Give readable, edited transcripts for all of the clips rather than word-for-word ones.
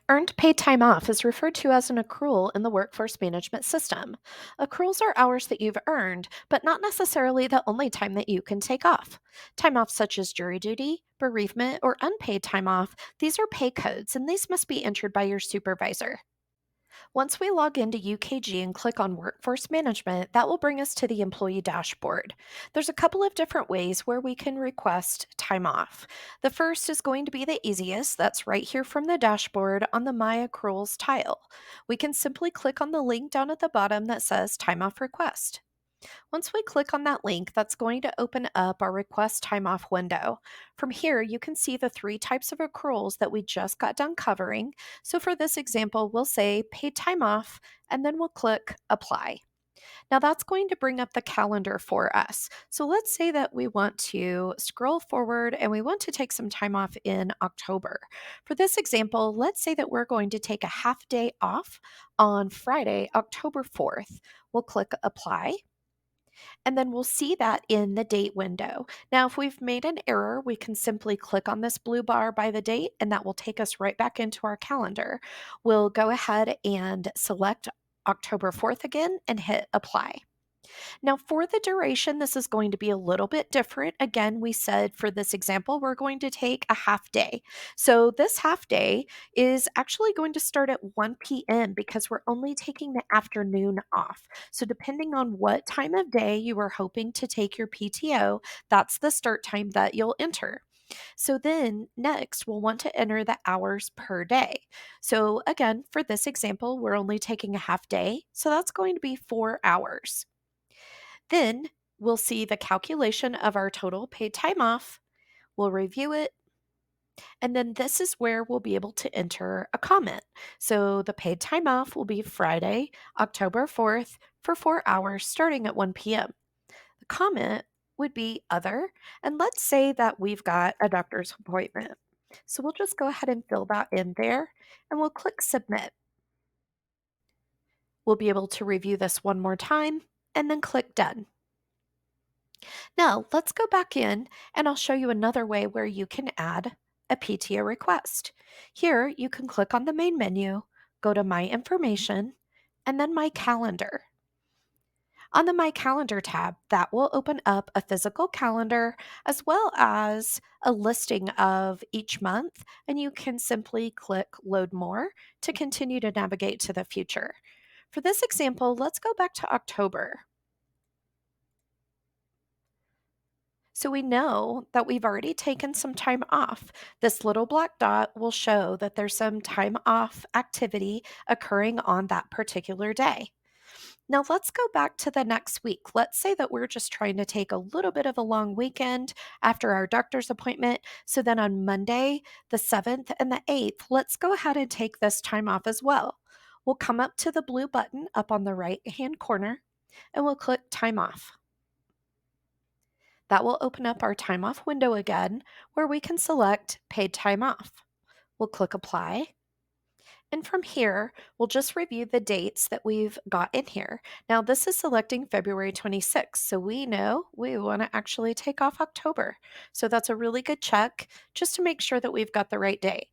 Earned paid time off is referred to as an accrual in the workforce management system. Accruals are hours that you've earned, but not necessarily the only time that you can take off. Time off such as jury duty, bereavement, or unpaid time off, these are pay codes and these must be entered by your supervisor. Once we log into UKG and click on Workforce Management, that will bring us to the employee dashboard. There's a couple of different ways where we can request time off. The first is going to be the easiest. That's right here from the dashboard on the My Accruals tile. We can simply click on the link down at the bottom that says Time Off Request. Once we click on that link, that's going to open up our request time off window. From here, you can see the three types of accruals that we just got done covering. So for this example, we'll say paid time off, and then we'll click apply. Now that's going to bring up the calendar for us. So let's say that we want to scroll forward and we want to take some time off in October. For this example, let's say that we're going to take a half day off on Friday, October 4th. We'll click apply and then we'll see that in the date window. Now, if we've made an error, we can simply click on this blue bar by the date, and that will take us right back into our calendar. We'll go ahead and select October 4th again and hit apply. Now, for the duration, this is going to be a little bit different. Again, we said for this example, we're going to take a half day. So, this half day is actually going to start at 1 p.m. because we're only taking the afternoon off. So, depending on what time of day you are hoping to take your PTO, that's the start time that you'll enter. So then next, we'll want to enter the hours per day. So again, for this example, we're only taking a half day. So that's going to be 4 hours. Then we'll see the calculation of our total paid time off. We'll review it. And then this is where we'll be able to enter a comment. So the paid time off will be Friday, October 4th for 4 hours starting at 1 p.m. The comment would be other. And let's say that we've got a doctor's appointment. So we'll just go ahead and fill that in there and we'll click submit. We'll be able to review this one more time and then click done. Now, let's go back in and I'll show you another way where you can add a PTO request. Here, you can click on the main menu, go to My Information, and then My Calendar. On the My Calendar tab, that will open up a physical calendar as well as a listing of each month, and you can simply click Load More to continue to navigate to the future. For this example, let's go back to October. So we know that we've already taken some time off. This little black dot will show that there's some time off activity occurring on that particular day. Now let's go back to the next week. Let's say that we're just trying to take a little bit of a long weekend after our doctor's appointment. So then on Monday, the 7th and the 8th, let's go ahead and take this time off as well. We'll come up to the blue button up on the right hand corner and we'll click time off. That will open up our time off window again where we can select paid time off. We'll click apply. And from here, we'll just review the dates that we've got in here. Now, this is selecting February 26th, so we know we want to actually take off October. So that's a really good check just to make sure that we've got the right day.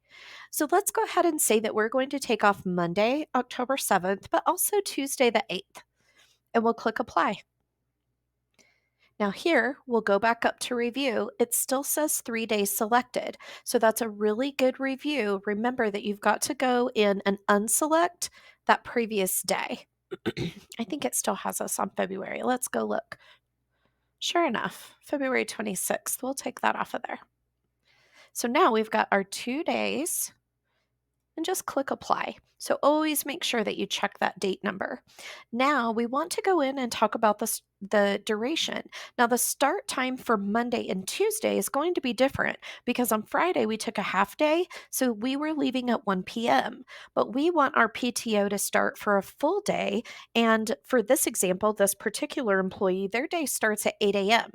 So let's go ahead and say that we're going to take off Monday, October 7th, but also Tuesday the 8th. And we'll click apply. Now here, we'll go back up to review. It still says 3 days selected. So that's a really good review. Remember that you've got to go in and unselect that previous day. I think it still has us on February. Let's go look. Sure enough, February 26th. We'll take that off of there. So now we've got our 2 days and just click apply. So always make sure that you check that date number. Now we want to go in and talk about the duration. Now the start time for Monday and Tuesday is going to be different because on Friday we took a half day, so we were leaving at 1 p.m. But we want our PTO to start for a full day, and for this example, this particular employee, their day starts at 8 a.m.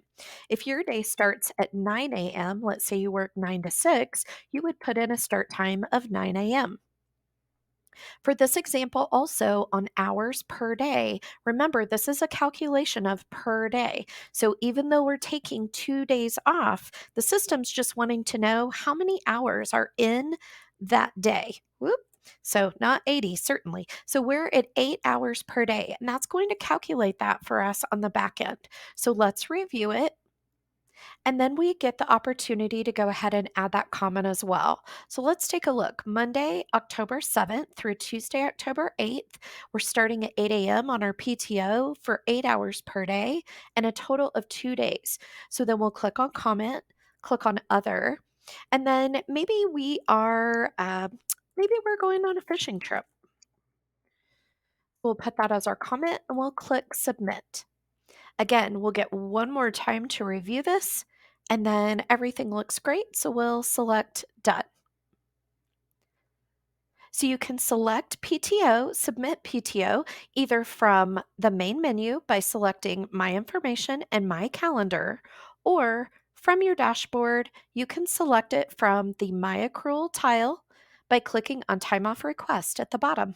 If your day starts at 9 a.m., let's say you work 9 to 6, you would put in a start time of 9 a.m. For this example, also on hours per day, remember this is a calculation of per day. So even though we're taking 2 days off, the system's just wanting to know how many hours are in that day. Whoop. So not 80, certainly. So we're at 8 hours per day, and that's going to calculate that for us on the back end. So let's review it. And then we get the opportunity to go ahead and add that comment as well. So let's take a look. Monday, October 7th through Tuesday, October 8th, we're starting at 8 a.m. on our PTO for 8 hours per day and a total of 2 days. So then we'll click on comment, click on other, and then maybe we're going on a fishing trip. We'll put that as our comment and we'll click submit. Again, we'll get one more time to review this, and then everything looks great, so we'll select Done. So you can select PTO, submit PTO, either from the main menu by selecting My Information and My Calendar, or from your dashboard, you can select it from the My Accrual tile by clicking on Time Off Request at the bottom.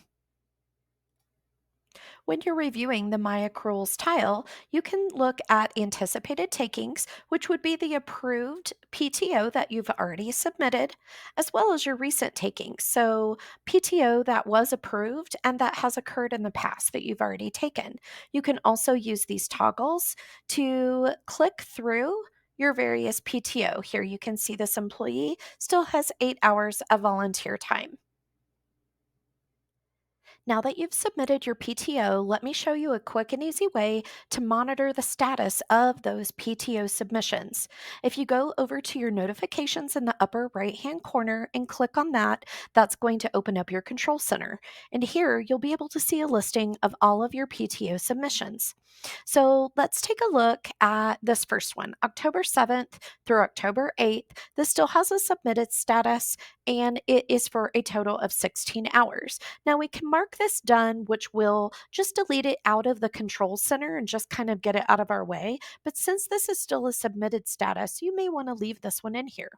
When you're reviewing the My Accruals tile, you can look at anticipated takings, which would be the approved PTO that you've already submitted, as well as your recent takings. So, PTO that was approved and that has occurred in the past that you've already taken. You can also use these toggles to click through your various PTO. Here you can see this employee still has 8 hours of volunteer time. Now that you've submitted your PTO, let me show you a quick and easy way to monitor the status of those PTO submissions. If you go over to your notifications in the upper right hand corner and click on that, that's going to open up your control center. And here you'll be able to see a listing of all of your PTO submissions. So let's take a look at this first one, October 7th through October 8th. This still has a submitted status and it is for a total of 16 hours. Now we can mark this done, which will just delete it out of the control center and just kind of get it out of our way. But since this is still a submitted status, you may want to leave this one in here.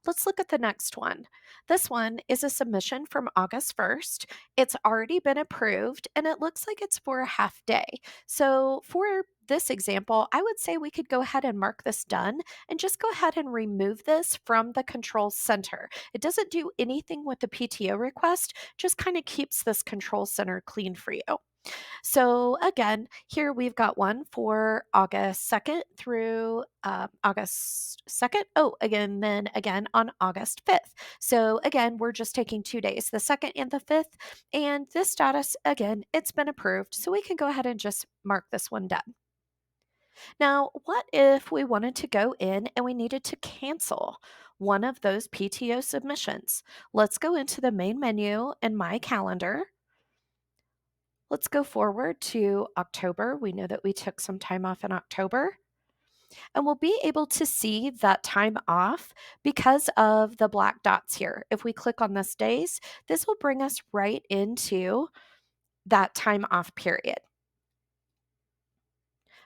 Let's look at the next one. This one is a submission from August 1st. It's already been approved and it looks like it's for a half day. So for this example, I would say we could go ahead and mark this done and just go ahead and remove this from the control center. It doesn't do anything with the PTO request, just kind of keeps this control center clean for you. So again, here we've got one for August 2nd through August 2nd. Oh, again, then again on August 5th. So again, we're just taking 2 days, the 2nd and the 5th. And this status, again, it's been approved. So we can go ahead and just mark this one done. Now, what if we wanted to go in and we needed to cancel one of those PTO submissions? Let's go into the main menu in My Calendar. Let's go forward to October. We know that we took some time off in October, and we'll be able to see that time off because of the black dots here. If we click on this days, this will bring us right into that time off period.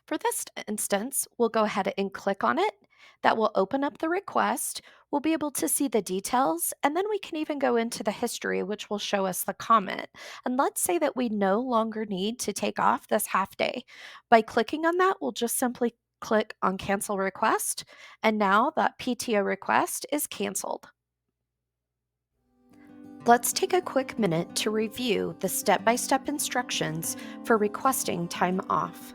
For this instance, we'll go ahead and click on it. That will open up the request. We'll be able to see the details, and then we can even go into the history, which will show us the comment. And let's say that we no longer need to take off this half day. By clicking on that, we'll just simply click on cancel request, and now that PTO request is canceled. Let's take a quick minute to review the step-by-step instructions for requesting time off.